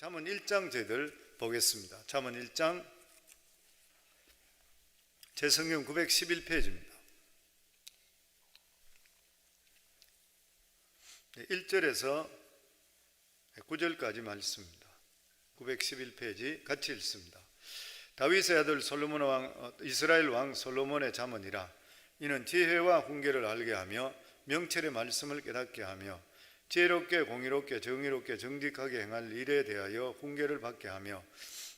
잠언 1장 저희들 보겠습니다. 잠언 1장 제 성경 911페이지입니다. 1절에서 9절까지 말씀입니다. 911페이지 같이 읽습니다. 다윗의 아들 솔로몬 왕, 이스라엘 왕 솔로몬의 잠언이라. 이는 지혜와 훈계를 알게 하며 명철의 말씀을 깨닫게 하며 지혜롭게 공의롭게 정의롭게 정직하게 행할 일에 대하여 훈계를 받게 하며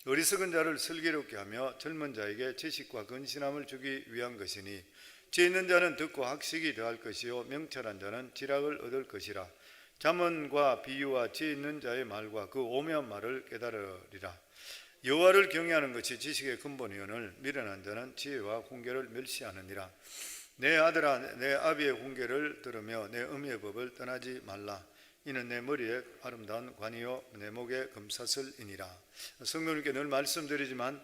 어리석은 자를 슬기롭게 하며 젊은 자에게 지식과 근신함을 주기 위한 것이니, 지혜 있는 자는 듣고 학식이 더할 것이요 명철한 자는 지략을 얻을 것이라. 잠언과 비유와 지혜 있는 자의 말과 그 오묘한 말을 깨달으리라. 여호와를 경외하는 것이 지식의 근본이오늘 미련한 자는 지혜와 훈계를 멸시하느니라. 내 아들아, 내 아비의 훈계를 들으며 내 어미의 법을 떠나지 말라. 이는 내 머리에 아름다운 관이요 내 목에 금사슬이니라. 성도님께 늘 말씀드리지만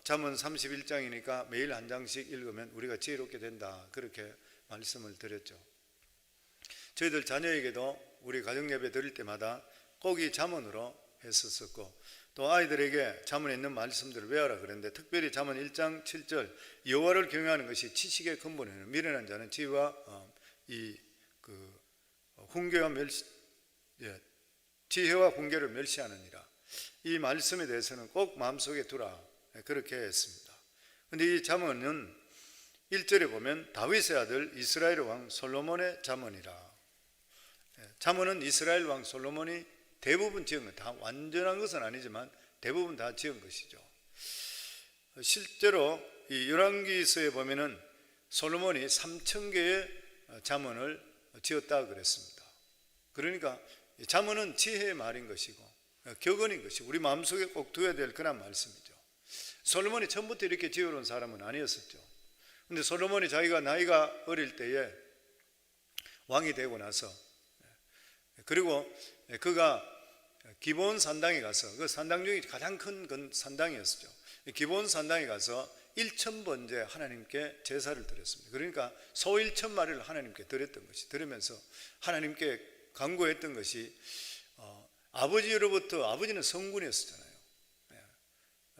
잠언 31장이니까 매일 한 장씩 읽으면 우리가 지혜롭게 된다, 그렇게 말씀을 드렸죠. 저희들 자녀에게도 우리 가정예배 드릴 때마다 꼭 이 잠언으로 했었고, 또 아이들에게 잠언에 있는 말씀들을 외워라 그랬는데, 특별히 잠언 1장 7절 여호와를 경외하는 것이 지식의 근본이에요. 미련한 자는 지혜와 훈계와 지혜와 훈계를 멸시하느니라. 이 말씀에 대해서는 꼭 마음속에 두라, 그렇게 했습니다. 그런데 이 잠언은 1절에 보면 다윗의 아들 이스라엘 왕 솔로몬의 잠언이라. 잠언은 이스라엘 왕 솔로몬이 대부분 지은 것, 다 완전한 것은 아니지만 대부분 다 지은 것이죠. 실제로 이 열왕기서에 보면은 솔로몬이 3,000개의 잠언을 지었다 그랬습니다. 그러니까 잠언은 지혜의 말인 것이고 격언인 것이고 우리 마음속에 꼭 두어야 될 그런 말씀이죠. 솔로몬이 처음부터 이렇게 지어놓은 사람은 아니었었죠. 근데 솔로몬이 자기가 나이가 어릴 때에 왕이 되고 나서, 그리고 그가 기브온 산당에 가서, 그 산당 중에 가장 큰 산당이었죠. 기브온 산당에 가서 1,000번째 하나님께 제사를 드렸습니다. 그러니까 소 1,000마리를 하나님께 드렸던 것이, 드리면서 하나님께 간구했던 것이 아버지로부터, 아버지는 성군이었잖아요.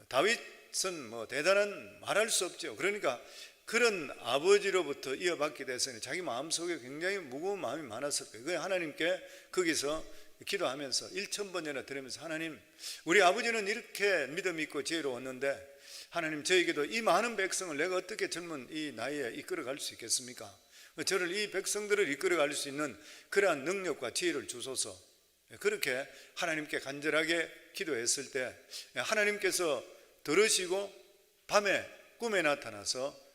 다윗은 뭐 대단한 말할 수 없죠. 그러니까 그런 아버지로부터 이어받게 됐으니 자기 마음속에 굉장히 무거운 마음이 많았을 거예요. 그래서 하나님께 거기서 기도하면서 1,000번이나 드리면서, 하나님, 우리 아버지는 이렇게 믿음 있고 지혜로웠는데 하나님, 저에게도 이 많은 백성을 내가 어떻게 젊은 이 나이에 이끌어갈 수 있겠습니까? 저를, 이 백성들을 이끌어갈 수 있는 그러한 능력과 지혜를 주소서. 그렇게 하나님께 간절하게 기도했을 때 하나님께서 들으시고 밤에 꿈에 나타나서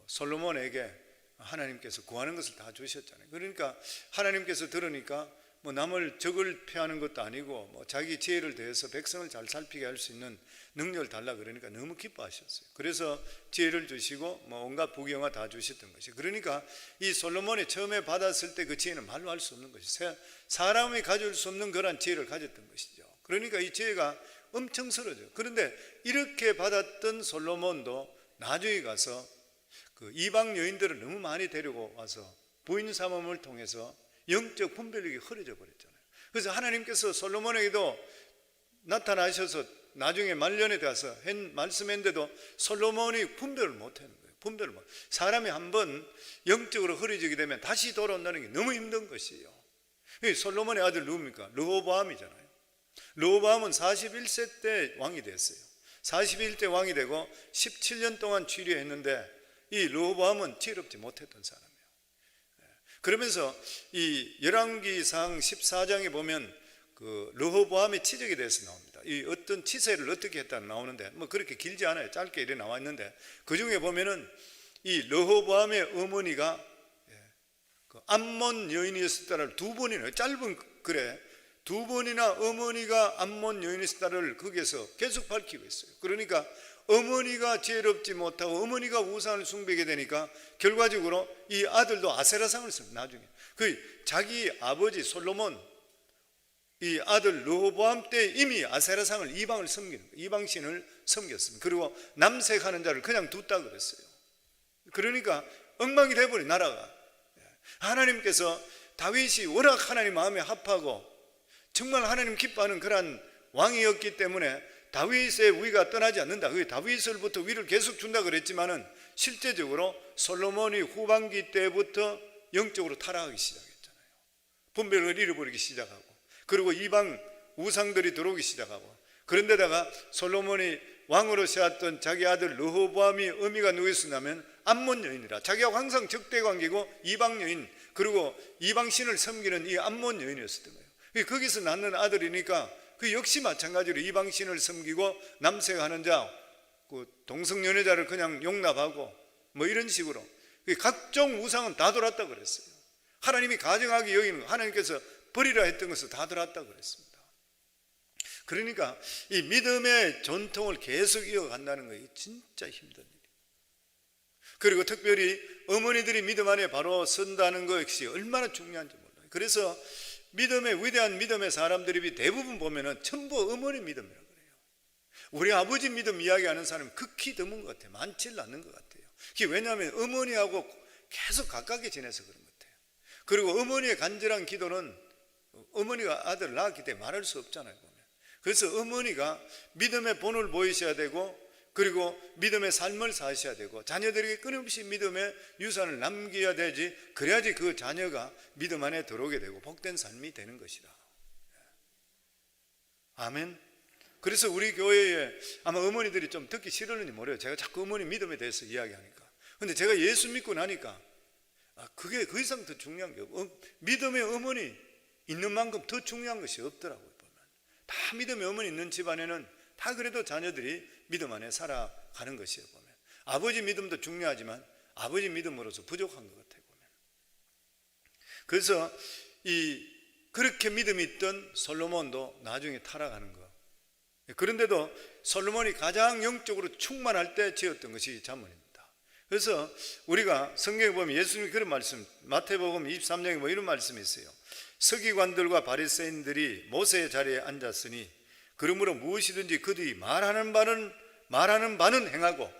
솔로몬에게 하나님께서 구하는 것을 다 주셨잖아요. 그러니까 하나님께서 들으니까 뭐 남을 적을 피하는 것도 아니고 뭐 자기 지혜를 대해서 백성을 잘 살피게 할 수 있는 능력을 달라 그러니까 너무 기뻐하셨어요. 그래서 지혜를 주시고 뭐 온갖 부경화 다 주셨던 것이, 그러니까 이 솔로몬이 처음에 받았을 때 그 지혜는 말로 할 수 없는 것이, 사람이 가질 수 없는 그런 지혜를 가졌던 것이죠. 그러니까 이 지혜가 엄청 쓰러져요. 그런데 이렇게 받았던 솔로몬도 나중에 가서 그 이방 여인들을 너무 많이 데리고 와서 부인 삼음을 통해서 영적 분별력이 흐려져 버렸잖아요. 그래서 하나님께서 솔로몬에게도 나타나셔서 나중에 말년에 가서 말씀했는데도 솔로몬이 분별을 못하는 거예요. 분별을 못. 사람이 한번 영적으로 흐려지게 되면 다시 돌아온다는 게 너무 힘든 것이에요. 솔로몬의 아들 누굽니까? 르호보암이잖아요. 르호보암은 41세 때 왕이 됐어요. 41세 왕이 되고 17년 동안 취리했는데 이 르호보암은 지혜롭지 못했던 사람이에요. 그러면서 이 열왕기상 14장에 보면 그 르호보암의 치적에 대해서 나옵니다. 이 어떤 치세를 어떻게 했다는 나오는데 뭐 그렇게 길지 않아요. 짧게 이래 나와 있는데, 그 중에 보면은 이 르호보암의 어머니가 그 암몬 여인이었다를 두 번이나, 짧은 글에 두 번이나 어머니가 암몬 여인이었다를 거기에서 계속 밝히고 있어요. 그러니까 어머니가 지혜롭지 못하고 어머니가 우상을 숭배하게 되니까 결과적으로 이 아들도 아세라상을 써요. 나중에 그 자기 아버지 솔로몬, 이 아들 르호보암 때 이미 아세라상을, 이방을 섬기는 거예요. 이방신을 섬겼습니다. 그리고 남색하는 자를 그냥 뒀다 그랬어요. 그러니까 엉망이 돼버린 나라가. 하나님께서 다윗이 워낙 하나님 마음에 합하고 정말 하나님 기뻐하는 그런 왕이었기 때문에 다윗의 위가 떠나지 않는다. 그 다윗을부터 위를 계속 준다 그랬지만은 실제적으로 솔로몬이 후반기 때부터 영적으로 타락하기 시작했잖아요. 분별을 잃어버리기 시작하고, 그리고 이방 우상들이 들어오기 시작하고, 그런데다가 솔로몬이 왕으로 세웠던 자기 아들 르호보암이 의미가 누구였냐면 암몬 여인이라, 자기하고 항상 적대 관계고 이방 여인, 그리고 이방 신을 섬기는 이 암몬 여인이었던 거예요. 거기서 낳는 아들이니까 그 역시 마찬가지로 이방 신을 섬기고 남색하는 자, 그 동성연애자를 그냥 용납하고 뭐 이런 식으로 각종 우상은 다 돌았다 그랬어요. 하나님이 가증하게 여기는, 하나님께서 버리라 했던 것을 다 돌았다 그랬습니다. 그러니까 이 믿음의 전통을 계속 이어간다는 것이 진짜 힘든 일이에요. 그리고 특별히 어머니들이 믿음 안에 바로 선다는 것이 얼마나 중요한지 몰라요. 그래서 믿음의 위대한 믿음의 사람들이 대부분 보면은 전부 어머니 믿음이라고 그래요. 우리 아버지 믿음 이야기하는 사람이 극히 드문 것 같아요. 많지는 않는 것 같아요. 그게 왜냐하면 어머니하고 계속 가깝게 지내서 그런 것 같아요. 그리고 어머니의 간절한 기도는 어머니가 아들을 낳았기 때문에 말할 수 없잖아요, 보면. 그래서 어머니가 믿음의 본을 보이셔야 되고, 그리고 믿음의 삶을 사셔야 되고, 자녀들에게 끊임없이 믿음의 유산을 남겨야 되지, 그래야지 그 자녀가 믿음 안에 들어오게 되고 복된 삶이 되는 것이다. 아멘. 그래서 우리 교회에 아마 어머니들이 좀 듣기 싫을는지 모르요. 제가 자꾸 어머니 믿음에 대해서 이야기하니까. 근데 제가 예수 믿고 나니까 그게 그 이상 더 중요한 게 없고, 믿음의 어머니 있는 만큼 더 중요한 것이 없더라고요. 보면 다 믿음의 어머니 있는 집안에는 다 그래도 자녀들이 믿음 안에 살아가는 것이에요. 보면 아버지 믿음도 중요하지만 아버지 믿음으로서 부족한 것 같아요. 보면 그래서 그렇게 믿음이 있던 솔로몬도 나중에 타락하는 것. 그런데도 솔로몬이 가장 영적으로 충만할 때 지었던 것이 잠언입니다. 그래서 우리가 성경에 보면 예수님이 그런 말씀, 마태복음 23장에 뭐 이런 말씀이 있어요. 서기관들과 바리새인들이 모세의 자리에 앉았으니 그러므로 무엇이든지 그들이 말하는 바는 행하고,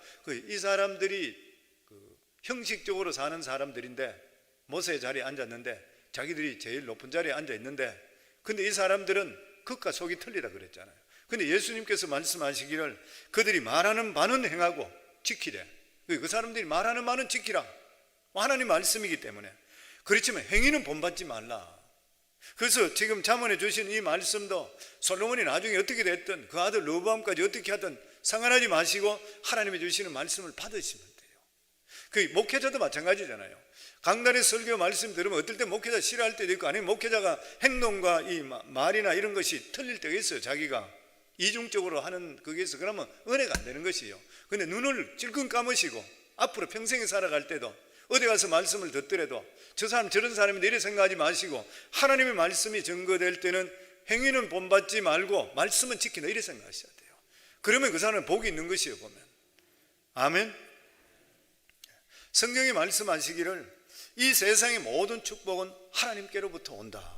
이 사람들이 형식적으로 사는 사람들인데 모세의 자리에 앉았는데 자기들이 제일 높은 자리에 앉아 있는데, 근데 이 사람들은 겉과 속이 틀리다 그랬잖아요. 근데 예수님께서 말씀하시기를 그들이 말하는 바는 행하고 지키래. 그 사람들이 말하는 바는 지키라. 하나님 말씀이기 때문에. 그렇지만 행위는 본받지 말라. 그래서 지금 잠언해 주신 이 말씀도 솔로몬이 나중에 어떻게 됐든 그 아들 르호보암까지 어떻게 하든 상관하지 마시고 하나님이 주시는 말씀을 받으시면 돼요. 그 목회자도 마찬가지잖아요. 강단의 설교 말씀 들으면 어떨 때 목회자 싫어할 때도 있고, 아니면 목회자가 행동과 이 말이나 이런 것이 틀릴 때가 있어요. 자기가 이중적으로 하는 거기에서 그러면 은혜가 안 되는 것이에요. 근데 눈을 찔끔 감으시고 앞으로 평생에 살아갈 때도 어디 가서 말씀을 듣더라도 저 사람 저런 사람인데 이래 생각하지 마시고, 하나님의 말씀이 증거될 때는 행위는 본받지 말고 말씀은 지킨다 이래 생각하셔야 돼요. 그러면 그 사람은 복이 있는 것이에요. 보면 아멘. 성경이 말씀하시기를 이 세상의 모든 축복은 하나님께로부터 온다.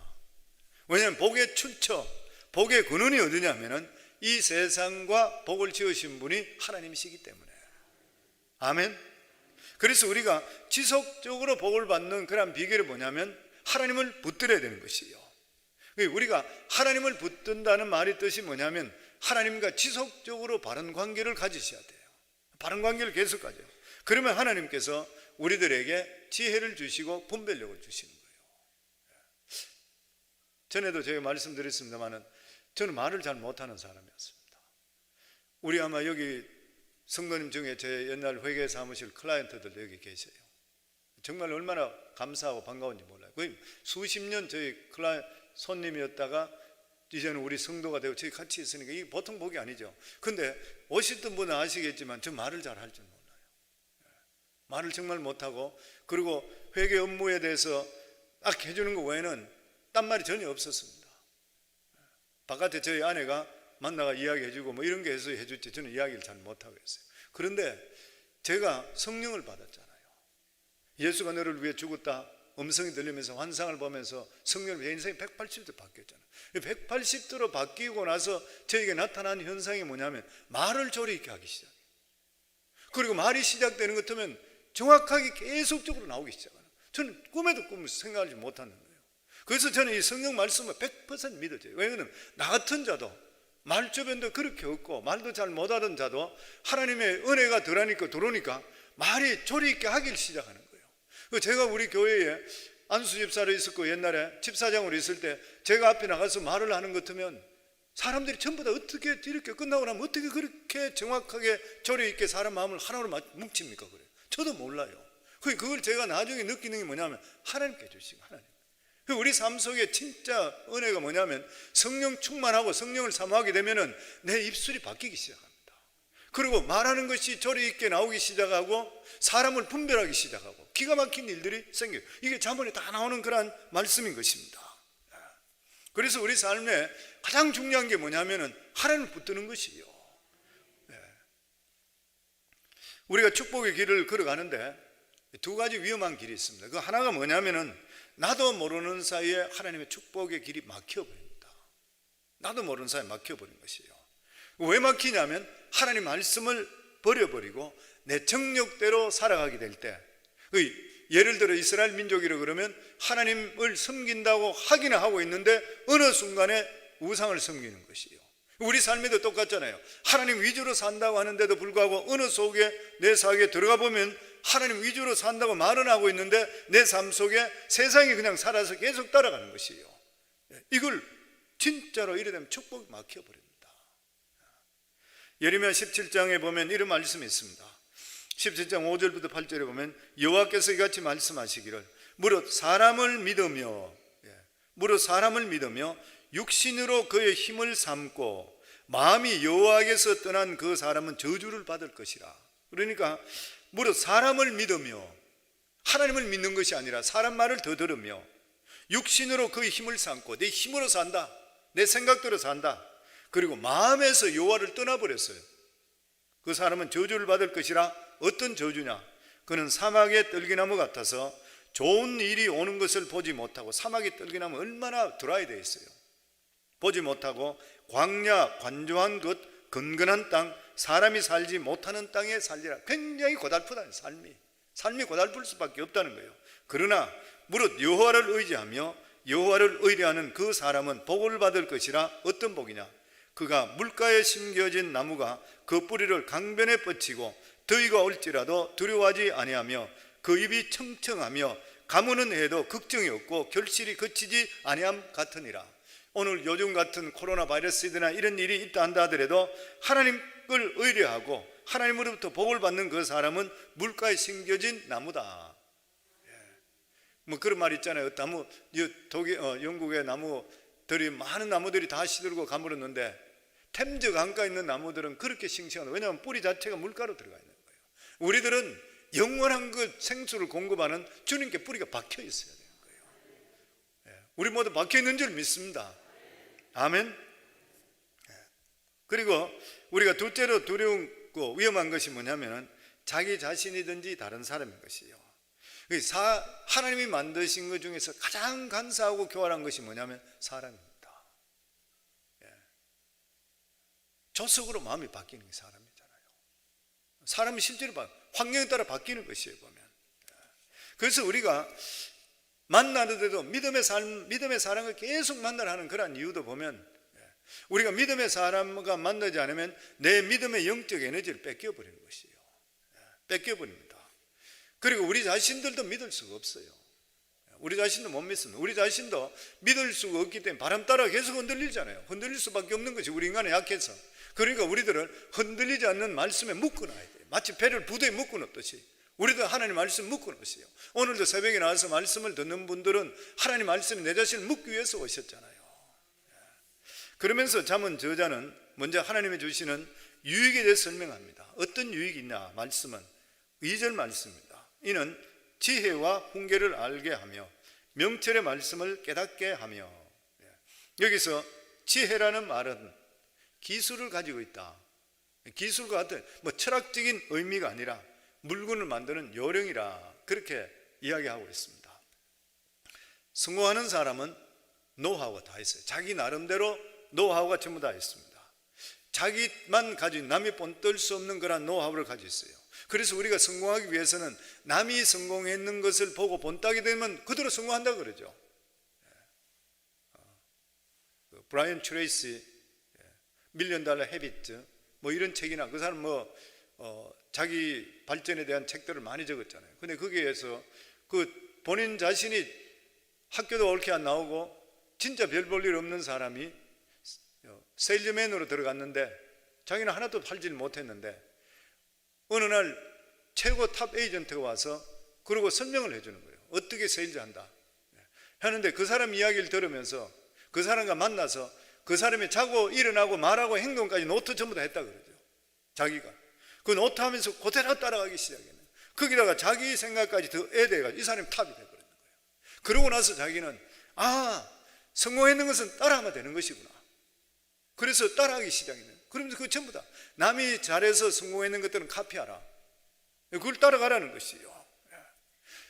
왜냐하면 복의 출처, 복의 근원이 어디냐면은 이 세상과 복을 지으신 분이 하나님이시기 때문에. 아멘. 그래서 우리가 지속적으로 복을 받는 그런 비결이 뭐냐면 하나님을 붙들어야 되는 것이에요. 우리가 하나님을 붙든다는 말의 뜻이 뭐냐면 하나님과 지속적으로 바른 관계를 가지셔야 돼요. 바른 관계를 계속 가져요. 그러면 하나님께서 우리들에게 지혜를 주시고 분별력을 주시는 거예요. 전에도 제가 말씀드렸습니다만 저는 말을 잘 못하는 사람이었습니다. 우리 아마 여기 성도님 중에 제 옛날 회계 사무실 클라이언트들도 여기 계셔요. 정말 얼마나 감사하고 반가운지 몰라요. 거의 수십 년 저희 손님이었다가 이제는 우리 성도가 되고 저희 같이 있으니까 이게 보통 복이 아니죠. 근데 오셨던 분은 아시겠지만 저 말을 잘 할 줄 몰라요. 말을 정말 못하고, 그리고 회계 업무에 대해서 딱 해주는 것 외에는 딴 말이 전혀 없었습니다. 바깥에 저희 아내가 만나가 이야기해주고 뭐 이런 게 해서 해줬지 저는 이야기를 잘 못하고 했어요. 그런데 제가 성령을 받았잖아요. 예수가 너를 위해 죽었다 음성이 들리면서 환상을 보면서 성령을 제 인생이 180도 바뀌었잖아요. 180도로 바뀌고 나서 저에게 나타난 현상이 뭐냐면 말을 조리 있게 하기 시작해요. 그리고 말이 시작되는 것 같으면 정확하게 계속적으로 나오기 시작하는. 저는 꿈에도 생각하지 못하는 거예요. 그래서 저는 이 성경 말씀을 100% 믿어져요. 왜냐하면 나 같은 자도 말 주변도 그렇게 없고 말도 잘 못하던 자도 하나님의 은혜가 들어오니까 말이 조리 있게 하길 시작하는 거예요. 제가 우리 교회에 안수 집사로 있었고 옛날에 집사장으로 있을 때 제가 앞에 나가서 말을 하는 것 같으면 사람들이 전부 다 어떻게 이렇게 끝나고 나면 어떻게 그렇게 정확하게 조리 있게 사람 마음을 하나로 뭉칩니까? 그래요. 저도 몰라요. 그걸 제가 나중에 느끼는 게 뭐냐면 하나님께 주시고 하나님. 우리 삶 속에 진짜 은혜가 뭐냐면 성령 충만하고 성령을 사모하게 되면은 내 입술이 바뀌기 시작합니다. 그리고 말하는 것이 조리 있게 나오기 시작하고 사람을 분별하기 시작하고 기가 막힌 일들이 생겨요. 이게 잠언에 다 나오는 그런 말씀인 것입니다. 그래서 우리 삶에 가장 중요한 게 뭐냐면은 하나님을 붙드는 것이에요. 우리가 축복의 길을 걸어가는데 두 가지 위험한 길이 있습니다. 그 하나가 뭐냐면은 나도 모르는 사이에 하나님의 축복의 길이 막혀버립니다. 나도 모르는 사이에 막혀버린 것이에요. 왜 막히냐면 하나님 말씀을 버려버리고 내 정력대로 살아가게 될 때, 예를 들어 이스라엘 민족이라 그러면 하나님을 섬긴다고 하기는 하고 있는데 어느 순간에 우상을 섬기는 것이에요. 우리 삶에도 똑같잖아요. 하나님 위주로 산다고 하는데도 불구하고 어느 속에 내 사역에 들어가 보면 하나님 위주로 산다고 말은 하고 있는데 내 삶 속에 세상이 그냥 살아서 계속 따라가는 것이에요. 이걸 진짜로 이래 되면 축복이 막혀버립니다. 예레미야 17장에 보면 이런 말씀이 있습니다. 17장 5절부터 8절에 보면 여호와께서 이같이 말씀하시기를 무릇 사람을 믿으며 육신으로 그의 힘을 삼고 마음이 여호와께서 떠난 그 사람은 저주를 받을 것이라. 그러니까 무릇 사람을 믿으며, 하나님을 믿는 것이 아니라 사람 말을 더 들으며 육신으로 그의 힘을 삼고 내 힘으로 산다, 내 생각대로 산다, 그리고 마음에서 여호와를 떠나버렸어요. 그 사람은 저주를 받을 것이라. 어떤 저주냐? 그는 사막의 떨기나무 같아서 좋은 일이 오는 것을 보지 못하고, 사막의 떨기나무 얼마나 드라이 되어 있어요. 보지 못하고 광야 관조한 것 건건한 땅, 사람이 살지 못하는 땅에 살리라. 굉장히 고달프다. 삶이 고달플 수밖에 없다는 거예요. 그러나 무릇 여호와를 의지하며 여호와를 의뢰하는 그 사람은 복을 받을 것이라. 어떤 복이냐? 그가 물가에 심겨진 나무가 그 뿌리를 강변에 뻗치고 더위가 올지라도 두려워하지 아니하며 그 입이 청청하며 가무는 해도 걱정이 없고 결실이 그치지 아니함 같으니라. 오늘 요즘 같은 코로나 바이러스나 이런 일이 있다 한다 하더라도 하나님을 의뢰하고 하나님으로부터 복을 받는 그 사람은 물가에 심겨진 나무다. 뭐 그런 말 있잖아요. 나무, 영국의 나무들이, 많은 나무들이 다 시들고 가물었는데 템즈 강가에 있는 나무들은 그렇게 싱싱하다. 왜냐하면 뿌리 자체가 물가로 들어가 있는 거예요. 우리들은 영원한 그 생수를 공급하는 주님께 뿌리가 박혀 있어야 되는 거예요. 우리 모두 박혀 있는 줄 믿습니다. 아멘. 그리고 우리가 둘째로 두려운고 위험한 것이 뭐냐면은 자기 자신이든지 다른 사람인 것이에요. 하나님이 만드신 것 중에서 가장 간사하고 교활한 것이 뭐냐면 사람입니다. 조석으로 마음이 바뀌는 게 사람이잖아요. 사람이 실제로 환경에 따라 바뀌는 것이에요, 보면. 그래서 우리가 만나는데도 믿음의 사람을 계속 만나는 그런 이유도 보면, 우리가 믿음의 사람과 만나지 않으면 내 믿음의 영적 에너지를 뺏겨버리는 것이에요. 뺏겨버립니다. 그리고 우리 자신들도 믿을 수가 없어요. 우리 자신도 못 믿습니다. 우리 자신도 믿을 수가 없기 때문에 바람 따라 계속 흔들리잖아요. 흔들릴 수밖에 없는 것이 우리 인간의 약해서. 그러니까 우리들을 흔들리지 않는 말씀에 묶어놔야 돼요. 마치 배를 부대에 묶어놓듯이 우리도 하나님 말씀 묶어놓으세요. 오늘도 새벽에 나와서 말씀을 듣는 분들은 하나님 말씀에 내 자신을 묶기 위해서 오셨잖아요. 그러면서 잠언 저자는 먼저 하나님이 주시는 유익에 대해 설명합니다. 어떤 유익이 있냐? 말씀은 2절 말씀입니다. 이는 지혜와 훈계를 알게 하며 명철의 말씀을 깨닫게 하며. 여기서 지혜라는 말은 기술을 가지고 있다. 기술과 같은 철학적인 의미가 아니라 물건을 만드는 요령이라, 그렇게 이야기하고 있습니다. 성공하는 사람은 노하우가 다 있어요. 자기 나름대로 노하우가 전부 다 있습니다. 자기만 가진, 남이 본뜰 수 없는 그런 노하우를 가지고 있어요. 그래서 우리가 성공하기 위해서는 남이 성공했는 것을 보고 본따게 되면 그대로 성공한다 그러죠. 브라이언 트레이시 밀리언 달러 헤비트 뭐 이런 책이나 그 사람 자기 발전에 대한 책들을 많이 적었잖아요. 근데 거기에서 그 본인 자신이 학교도 옳게 안 나오고 진짜 별 볼 일 없는 사람이 세일즈맨으로 들어갔는데 자기는 하나도 팔질 못했는데 어느 날 최고 탑 에이전트가 와서 그러고 설명을 해주는 거예요. 어떻게 세일즈 한다 하는데 그 사람 이야기를 들으면서 그 사람과 만나서 그 사람이 자고 일어나고 말하고 행동까지 노트 전부 다 했다 그러죠. 자기가 그 노트 하면서 그대로 따라가기 시작했는 거기다가 자기 생각까지 더 애대가지고 이 사람이 탑이 돼버리는 거예요. 그러고 나서 자기는 성공했는 것은 따라하면 되는 것이구나. 그래서 따라하기 시작했는 그러면서 그 전부 다 남이 잘해서 성공했는 것들은 카피하라. 그걸 따라가라는 것이요.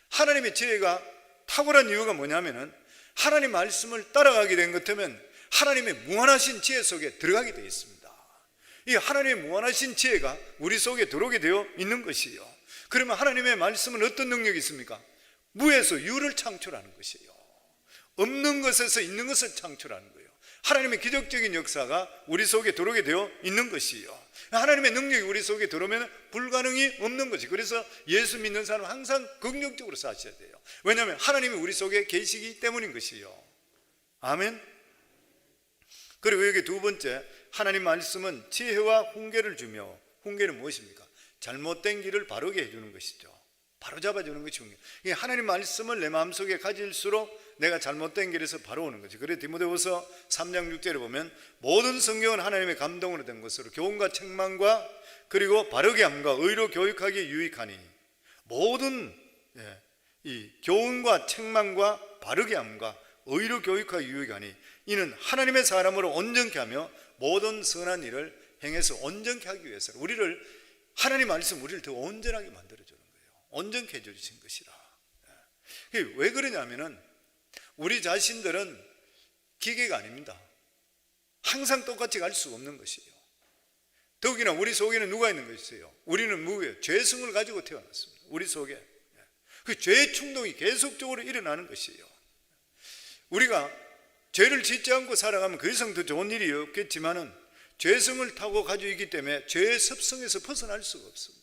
하나님의 지혜가 탁월한 이유가 뭐냐면은 하나님 말씀을 따라가게 된 것 같으면 하나님의 무한하신 지혜 속에 들어가게 되어 있습니다. 이 하나님의 무한하신 지혜가 우리 속에 들어오게 되어 있는 것이요. 그러면 하나님의 말씀은 어떤 능력이 있습니까? 무에서 유를 창출하는 것이요. 없는 것에서 있는 것을 창출하는 거예요. 하나님의 기적적인 역사가 우리 속에 들어오게 되어 있는 것이요. 하나님의 능력이 우리 속에 들어오면 불가능이 없는 것이. 그래서 예수 믿는 사람은 항상 긍정적으로 사셔야 돼요. 왜냐하면 하나님이 우리 속에 계시기 때문인 것이요. 아멘. 그리고 여기 두 번째, 하나님 말씀은 지혜와 훈계를 주며, 훈계는 무엇입니까? 잘못된 길을 바르게 해주는 것이죠. 바로 잡아주는 것이 훈계. 하나님 말씀을 내 마음속에 가질수록 내가 잘못된 길에서 바로 오는 거지. 그래서 디모데후서 3장 6절에 보면 모든 성경은 하나님의 감동으로 된 것으로 교훈과 책망과 그리고 바르게 함과 의로 교육하기에 유익하니, 모든 이 교훈과 책망과 바르게 함과 의로 교육하기에 유익하니 이는 하나님의 사람으로 온전케 하며 모든 선한 일을 행해서 온전케 하기 위해서 하나님 말씀 우리를 더 온전하게 만들어주는 거예요. 온전케 해주신 것이라. 왜 그러냐면은 우리 자신들은 기계가 아닙니다. 항상 똑같이 갈 수 없는 것이에요. 더욱이나 우리 속에는 누가 있는 것이에요? 우리는 무예요. 죄성을 가지고 태어났습니다. 우리 속에 그 죄의 충동이 계속적으로 일어나는 것이에요. 우리가 죄를 짓지 않고 살아가면 그 이상 더 좋은 일이 없겠지만은 죄성을 타고 가지고 있기 때문에 죄의 습성에서 벗어날 수가 없습니다.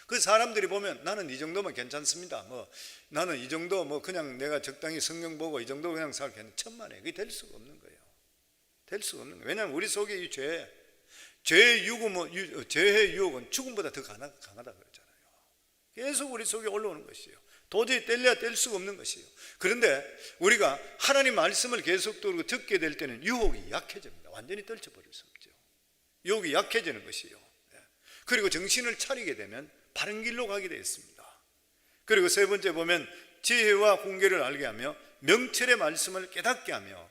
그 사람들이 보면 나는 이 정도면 괜찮습니다. 나는 이 정도 그냥 내가 적당히 성경 보고 이 정도 그냥 살겠는 천만에 그게 될 수가 없는 거예요. 될 수가 없는 거예요. 왜냐하면 우리 속에 이 죄의 유혹은 죽음보다 더 강하다 그러잖아요. 계속 우리 속에 올라오는 것이에요. 도저히 뗄래야 뗄 수가 없는 것이에요. 그런데 우리가 하나님 말씀을 계속 듣게 될 때는 유혹이 약해집니다. 완전히 떨쳐버릴 수 없죠. 유혹이 약해지는 것이에요. 그리고 정신을 차리게 되면 바른 길로 가게 되어 있습니다. 그리고 세 번째 보면 지혜와 훈계를 알게 하며 명철의 말씀을 깨닫게 하며,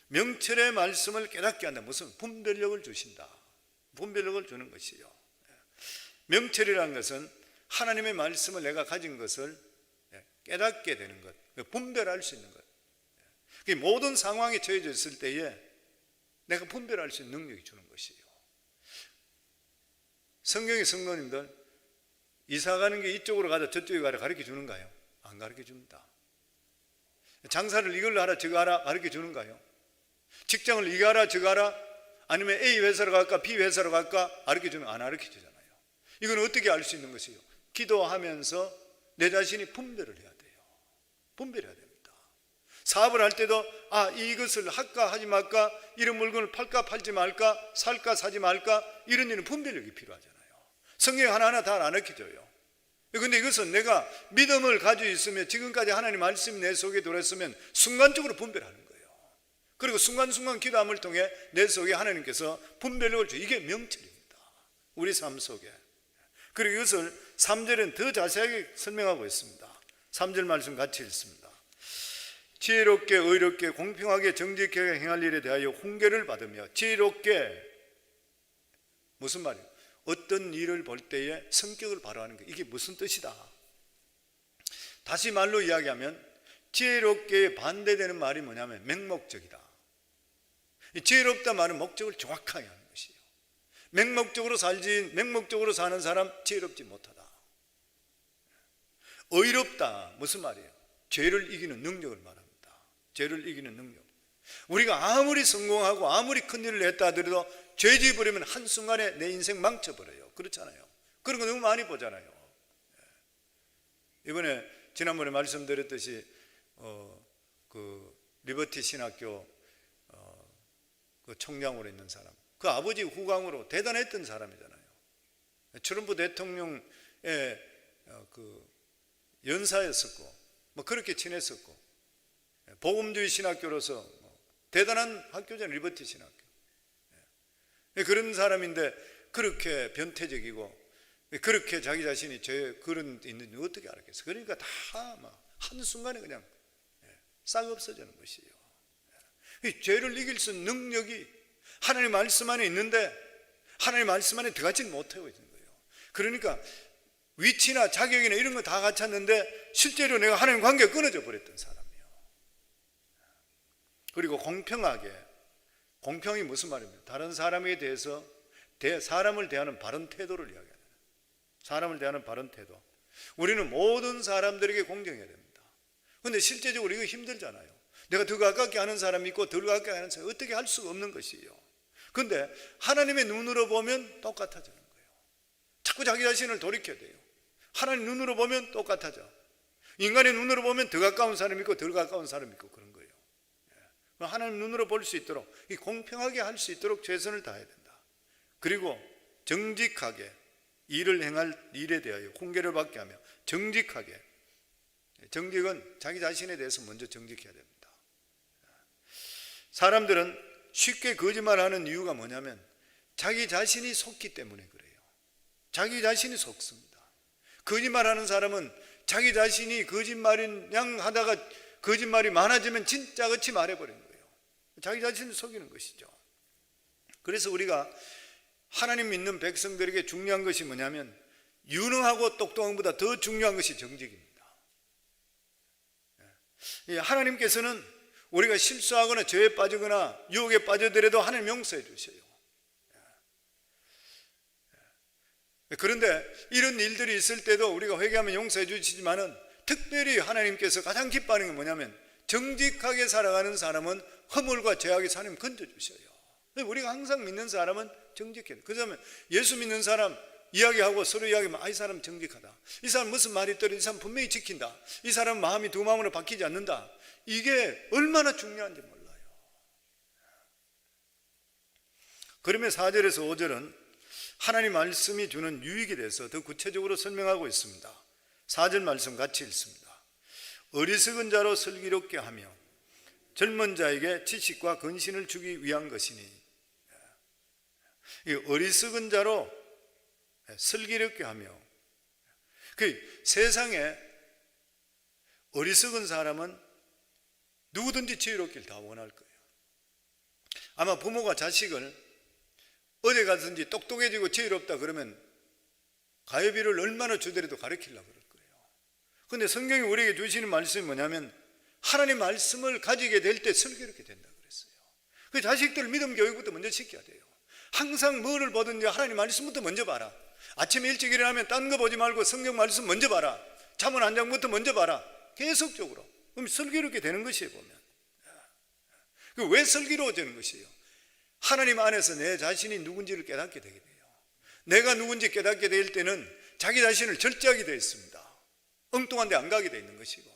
명철의 말씀을 깨닫게 한다. 무슨 분별력을 주신다. 분별력을 주는 것이요. 명철이라는 것은 하나님의 말씀을 내가 가진 것을 깨닫게 되는 것, 분별할 수 있는 것. 모든 상황에 처해져 있을 때에 내가 분별할 수 있는 능력이 주는 것이에요. 성경의 성도님들, 이사 가는 게 이쪽으로 가자 저쪽에 가라 가르쳐 주는가요? 안 가르쳐 줍니다. 장사를 이걸로 하라 저거 하라 가르쳐 주는가요? 직장을 이거 하라 저거 하라, 아니면 A 회사로 갈까 B 회사로 갈까 가르쳐 주는, 안 가르쳐 주잖아요. 이건 어떻게 알 수 있는 것이에요? 기도하면서 내 자신이 분별을 해야 돼요. 분별해야 됩니다. 사업을 할 때도 이것을 할까 하지 말까, 이런 물건을 팔까 팔지 말까, 살까 사지 말까, 이런 일은 분별력이 필요하잖아요. 성경 하나하나 다 안 가르쳐줘요. 그런데 이것은 내가 믿음을 가지고 있으면, 지금까지 하나님 말씀이 내 속에 들어있으면 순간적으로 분별하는 거예요. 그리고 순간순간 기도함을 통해 내 속에 하나님께서 분별력을 주고, 이게 명철입니다. 우리 삶 속에. 그리고 이것을 3절은 더 자세하게 설명하고 있습니다. 3절 말씀 같이 읽습니다. 지혜롭게 의롭게 공평하게 정직하게 행할 일에 대하여 훈계를 받으며, 지혜롭게 무슨 말이에요? 어떤 일을 볼 때에 성격을 발휘하는 거, 이게 무슨 뜻이다? 다시 말로 이야기하면 지혜롭게 반대되는 말이 뭐냐면 맹목적이다. 지혜롭다 말은 목적을 정확하게 하는 것이에요. 맹목적으로 사는 사람 지혜롭지 못하다. 의롭다 무슨 말이에요? 죄를 이기는 능력을 말합니다. 죄를 이기는 능력. 우리가 아무리 성공하고 아무리 큰 일을 했다 하더라도 죄 지어버리면 한순간에 내 인생 망쳐버려요. 그렇잖아요. 그런 거 너무 많이 보잖아요. 이번에 지난번에 말씀드렸듯이 그 리버티 신학교 그 총장으로 있는 사람, 그 아버지 후광으로 대단했던 사람이잖아요. 트럼프 대통령의 그 연사였었고 뭐 그렇게 친했었고, 복음주의 신학교로서 대단한 학교잖아요. 리버티 신학교. 그런 사람인데 그렇게 변태적이고 그렇게 자기 자신이 그런 있는지 어떻게 알았겠어요? 그러니까 다 막 한순간에 그냥 싹 없어지는 것이에요. 이 죄를 이길 수 있는 능력이 하나님 말씀 안에 있는데 하나님 말씀 안에 들어가지 못하고 있는 거예요. 그러니까 위치나 자격이나 이런 거 다 갖췄는데 실제로 내가 하나님 관계가 끊어져 버렸던 사람이에요. 그리고 공평이 무슨 말입니까? 다른 사람에 대해서 사람을 대하는 바른 태도를 이야기해요. 사람을 대하는 바른 태도. 우리는 모든 사람들에게 공정해야 됩니다. 그런데 실제적으로 이거 힘들잖아요. 내가 더 가깝게 하는 사람이 있고 덜 가깝게 하는 사람이 어떻게 할 수가 없는 것이에요. 그런데 하나님의 눈으로 보면 똑같아지는 거예요. 자꾸 자기 자신을 돌이켜야 돼요. 하나님 눈으로 보면 똑같아져. 인간의 눈으로 보면 더 가까운 사람이 있고 덜 가까운 사람이 있고 그런 거예요. 하나님 눈으로 볼 수 있도록, 이 공평하게 할 수 있도록 최선을 다해야 된다. 그리고 정직하게 일을 행할 일에 대하여 훈계를 받게 하며 정직하게, 정직은 자기 자신에 대해서 먼저 정직해야 됩니다. 사람들은 쉽게 거짓말하는 이유가 뭐냐면 자기 자신이 속기 때문에 그래요. 자기 자신이 속습니다. 거짓말하는 사람은 자기 자신이 거짓말인 양 하다가 거짓말이 많아지면 진짜같이 말해버리는 거예요. 자기 자신을 속이는 것이죠. 그래서 우리가 하나님 믿는 백성들에게 중요한 것이 뭐냐면 유능하고 똑똑한 것보다 더 중요한 것이 정직입니다. 하나님께서는 우리가 실수하거나 죄에 빠지거나 유혹에 빠져들어도 하나님 용서해 주셔요. 그런데 이런 일들이 있을 때도 우리가 회개하면 용서해 주시지만은 특별히 하나님께서 가장 기뻐하는 게 뭐냐면 정직하게 살아가는 사람은 허물과 죄악에서 하나님 건져주셔요. 우리가 항상 믿는 사람은 정직해요. 그러면 예수 믿는 사람 이야기하고 서로 이야기하면 이 사람 정직하다, 이 사람 무슨 말이 있더라도 이 사람 분명히 지킨다, 이 사람 마음이 두 마음으로 바뀌지 않는다, 이게 얼마나 중요한지 몰라요. 그러면 4절에서 5절은 하나님 말씀이 주는 유익에 대해서 더 구체적으로 설명하고 있습니다. 4절 말씀 같이 읽습니다. 어리석은 자로 슬기롭게 하며 젊은 자에게 지식과 근신을 주기 위한 것이니, 이 어리석은 자로 슬기롭게 하며, 그 세상에 어리석은 사람은 누구든지 지혜롭기를 다 원할 거예요. 아마 부모가 자식을 어디 가든지 똑똑해지고 지혜롭다 그러면 가해비를 얼마나 주더라도 가르치려고 그럴 거예요. 그런데 성경이 우리에게 주시는 말씀이 뭐냐면 하나님 말씀을 가지게 될 때 슬기롭게 된다 그랬어요. 그 자식들 믿음 교육부터 먼저 시켜야 돼요. 항상 뭐를 보든지 하나님 말씀부터 먼저 봐라. 아침에 일찍 일어나면 딴 거 보지 말고 성경 말씀 먼저 봐라. 잠언 한 장부터 먼저 봐라. 계속적으로. 그럼 슬기롭게 되는 것이에요. 보면 왜 슬기로워지는 것이에요? 하나님 안에서 내 자신이 누군지를 깨닫게 되게 돼요. 내가 누군지 깨닫게 될 때는 자기 자신을 절제하게 되어 있습니다. 엉뚱한 데 안 가게 되어 있는 것이고,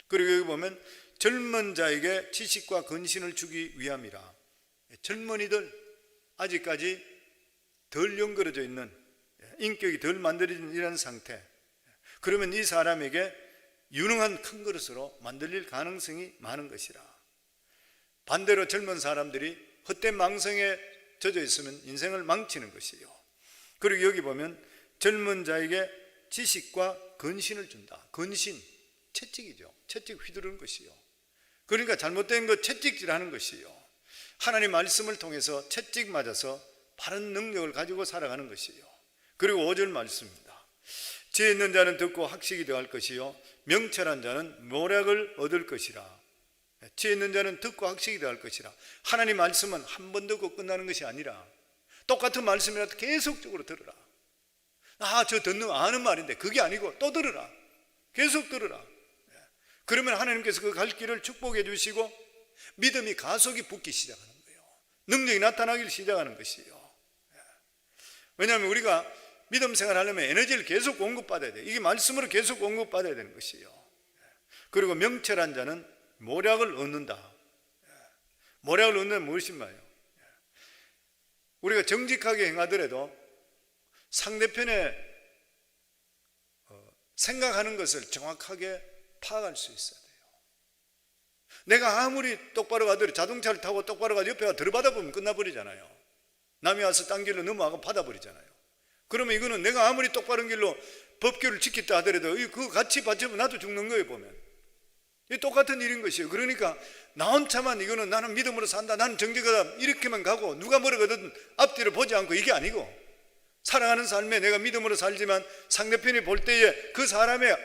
그리고 여기 보면 젊은 자에게 지식과 근신을 주기 위함이라. 젊은이들, 아직까지 덜 연결해져 있는, 인격이 덜 만들어진 이런 상태, 그러면 이 사람에게 유능한 큰 그릇으로 만들릴 가능성이 많은 것이라. 반대로 젊은 사람들이 헛된 망성에 젖어 있으면 인생을 망치는 것이에요. 그리고 여기 보면 젊은 자에게 지식과 근신을 준다. 근신, 채찍이죠. 채찍 휘두르는 것이요. 그러니까 잘못된 것 채찍질하는 것이요. 하나님 말씀을 통해서 채찍 맞아서 바른 능력을 가지고 살아가는 것이요. 그리고 5절 말씀입니다. 지혜 있는 자는 듣고 학식이 더할 것이요 명철한 자는 모략을 얻을 것이라. 지혜 있는 자는 듣고 학식이 더할 것이라. 하나님 말씀은 한 번 듣고 끝나는 것이 아니라 똑같은 말씀이라도 계속적으로 들으라. 저 듣는 아는 말인데 그게 아니고 또 들으라. 계속 들으라. 그러면 하나님께서 그 갈 길을 축복해 주시고 믿음이 가속이 붙기 시작하는 거예요. 능력이 나타나기 시작하는 것이에요. 왜냐하면 우리가 믿음 생활 하려면 에너지를 계속 공급받아야 돼요. 이게 말씀으로 계속 공급받아야 되는 것이에요. 그리고 명철한 자는 모략을 얻는다. 모략을 얻는 무엇이 말이에요? 우리가 정직하게 행하더라도 상대편의 생각하는 것을 정확하게 파악할 수 있어야 돼요. 내가 아무리 똑바로 가더라도 자동차를 타고 똑바로 가도 옆에 들어받아 보면 끝나버리잖아요. 남이 와서 딴 길로 넘어가고 받아버리잖아요. 그러면 이거는 내가 아무리 똑바른 길로 법규를 지켰다 하더라도 그거 같이 받치면 나도 죽는 거예요. 보면 이 똑같은 일인 것이에요. 그러니까 나 혼자만 이거는 나는 믿음으로 산다, 나는 정직하다 이렇게만 가고 누가 뭐라거든 앞뒤를 보지 않고 이게 아니고, 살아가는 삶에 내가 믿음으로 살지만 상대편이 볼 때에 그 사람의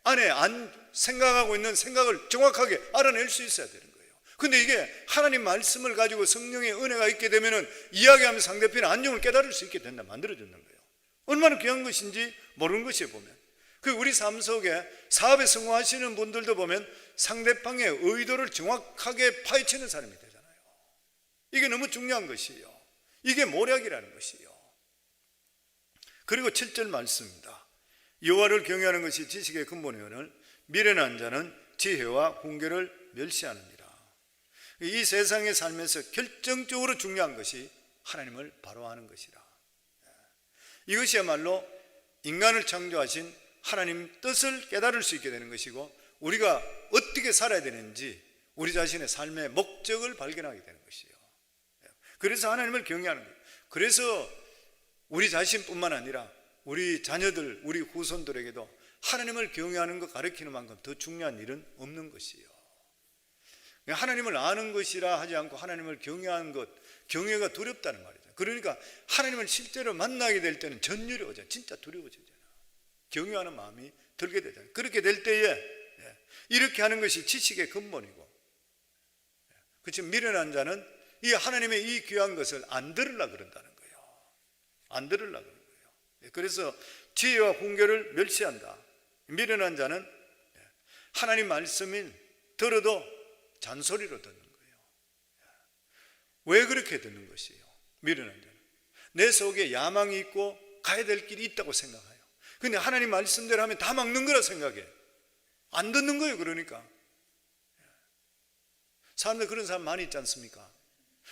안에 안 생각하고 있는 생각을 정확하게 알아낼 수 있어야 되는 거예요. 근데 이게 하나님 말씀을 가지고 성령의 은혜가 있게 되면은 이야기하면 상대편의 안정을 깨달을 수 있게 된다, 만들어주는 거예요. 얼마나 귀한 것인지 모르는 것이에요. 보면 그 우리 삶 속에 사업에 성공하시는 분들도 보면 상대방의 의도를 정확하게 파헤치는 사람이 되잖아요. 이게 너무 중요한 것이에요. 이게 모략이라는 것이에요. 그리고 7절 말씀입니다. 여호와를 경외하는 것이 지식의 근본이오늘 미련한 자는 지혜와 훈계를 멸시하느니라. 이 세상의 삶에서 결정적으로 중요한 것이 하나님을 바로하는 것이라. 이것이야말로 인간을 창조하신 하나님 뜻을 깨달을 수 있게 되는 것이고, 우리가 어떻게 살아야 되는지 우리 자신의 삶의 목적을 발견하게 되는 것이에요. 그래서 하나님을 경외하는 거예요. 그래서 우리 자신뿐만 아니라 우리 자녀들, 우리 후손들에게도 하나님을 경외하는 것 가르치는 만큼 더 중요한 일은 없는 것이에요. 하나님을 아는 것이라 하지 않고 하나님을 경외하는 것, 경외가 두렵다는 말이죠. 그러니까 하나님을 실제로 만나게 될 때는 전율이 오잖아요. 진짜 두려워지잖아요. 경외하는 마음이 들게 되잖아요. 그렇게 될 때에 이렇게 하는 것이 지식의 근본이고, 그렇지, 미련한 자는 이 하나님의 이 귀한 것을 안 들으려고 그런다는 거예요. 안 들으려고 그러는 거예요. 그래서 지혜와 훈계를 멸시한다. 미련한 자는 하나님 말씀을 들어도 잔소리로 듣는 거예요. 왜 그렇게 듣는 것이에요? 미련한 자는 내 속에 야망이 있고 가야 될 길이 있다고 생각해요. 근데 하나님 말씀대로 하면 다 막는 거라 생각해. 안 듣는 거예요. 그러니까 사람들 그런 사람 많이 있지 않습니까?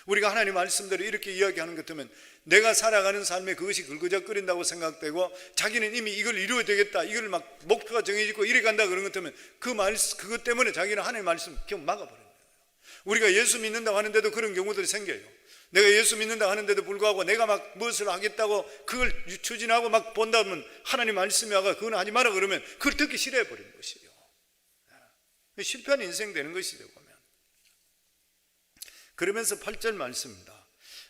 우리가 하나님 말씀대로 이렇게 이야기하는 것 같으면 내가 살아가는 삶에 그것이 긁어적거린다고 생각되고, 자기는 이미 이걸 이루어야 되겠다, 이걸 막 목표가 정해지고 이래 간다 그런 것 같으면 그것 때문에 자기는 하나님 말씀 그냥 막아버려요. 우리가 예수 믿는다고 하는데도 그런 경우들이 생겨요. 내가 예수 믿는다고 하는데도 불구하고 내가 막 무엇을 하겠다고 그걸 추진하고 막 본다면 하나님 말씀이 와가 그건 하지 마라 그러면 그걸 듣기 싫어해 버리는 것이에요. 실패한 인생 되는 것이죠. 보면 그러면서 8절 말씀입니다.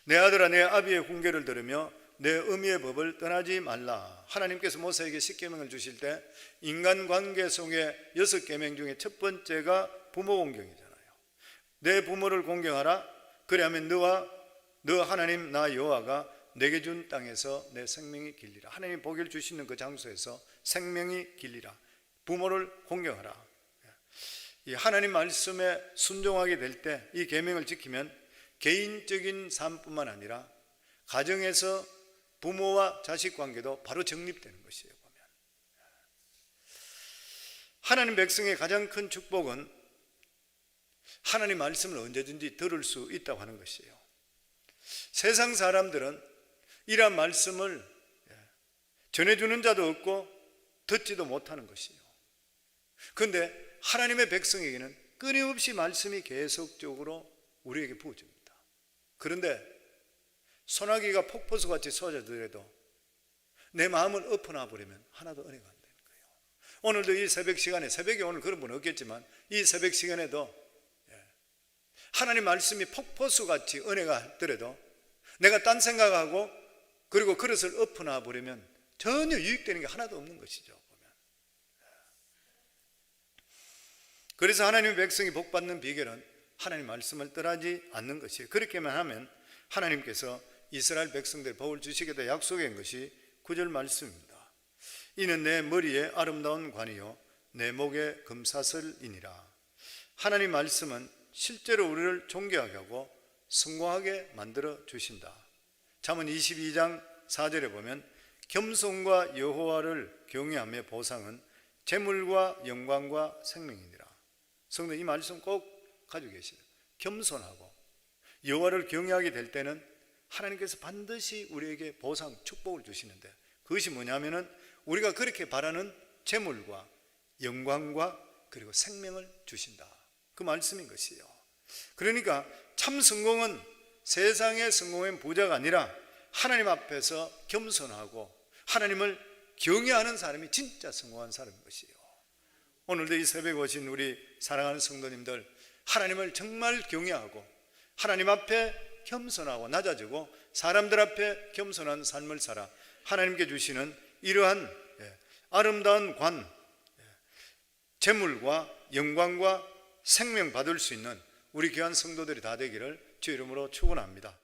내 아들아, 내 아비의 훈계를 들으며 내 의미의 법을 떠나지 말라. 하나님께서 모세에게 10계명을 주실 때 인간관계 속에 6계명 중에 첫 번째가 부모 공경이잖아요. 내 부모를 공경하라. 그래야면 너 하나님 나 여호와가 내게 준 땅에서 내 생명이 길리라. 하나님 복을 주시는 그 장소에서 생명이 길리라. 부모를 공경하라. 이 하나님 말씀에 순종하게 될 때 이 계명을 지키면 개인적인 삶뿐만 아니라 가정에서 부모와 자식 관계도 바로 정립되는 것이에요. 보면 하나님 백성의 가장 큰 축복은 하나님 말씀을 언제든지 들을 수 있다고 하는 것이에요. 세상 사람들은 이러한 말씀을 전해주는 자도 없고 듣지도 못하는 것이에요. 그런데 하나님의 백성에게는 끊임없이 말씀이 계속적으로 우리에게 부어집니다. 그런데 소나기가 폭포수같이 쏟아지더라도 내 마음을 엎어놔 버리면 하나도 은혜가 안 되는 거예요. 오늘도 이 새벽 시간에, 새벽에 오늘 그런 분은 없겠지만 이 새벽 시간에도 하나님 말씀이 폭포수같이 은혜가 있더라도 내가 딴 생각하고 그리고 그릇을 엎어놔 버리면 전혀 유익되는 게 하나도 없는 것이죠. 그래서 하나님의 백성이 복받는 비결은 하나님 말씀을 떠나지 않는 것이에요. 그렇게만 하면 하나님께서 이스라엘 백성들의 복을 주시겠다 약속한 것이 9절 말씀입니다. 이는 내 머리에 아름다운 관이요 내 목의 금사슬이니라. 하나님 말씀은 실제로 우리를 존귀하게 하고 성공하게 만들어 주신다. 잠언 22장 4절에 보면 겸손과 여호와를 경외함의 보상은 재물과 영광과 생명이니라. 성도 이 말씀 꼭 가지고 계시다. 겸손하고 여호와를 경외하게 될 때는 하나님께서 반드시 우리에게 보상, 축복을 주시는데, 그것이 뭐냐면은 우리가 그렇게 바라는 재물과 영광과 그리고 생명을 주신다. 그 말씀인 것이에요. 그러니까 참 성공은 세상의 성공의 부자가 아니라 하나님 앞에서 겸손하고 하나님을 경외하는 사람이 진짜 성공한 사람인 것이에요. 오늘도 이 새벽에 오신 우리 사랑하는 성도님들, 하나님을 정말 경외하고 하나님 앞에 겸손하고 낮아지고 사람들 앞에 겸손한 삶을 살아 하나님께 주시는 이러한 아름다운 관, 재물과 영광과 생명 받을 수 있는 우리 귀한 성도들이 다 되기를 주 이름으로 축원합니다.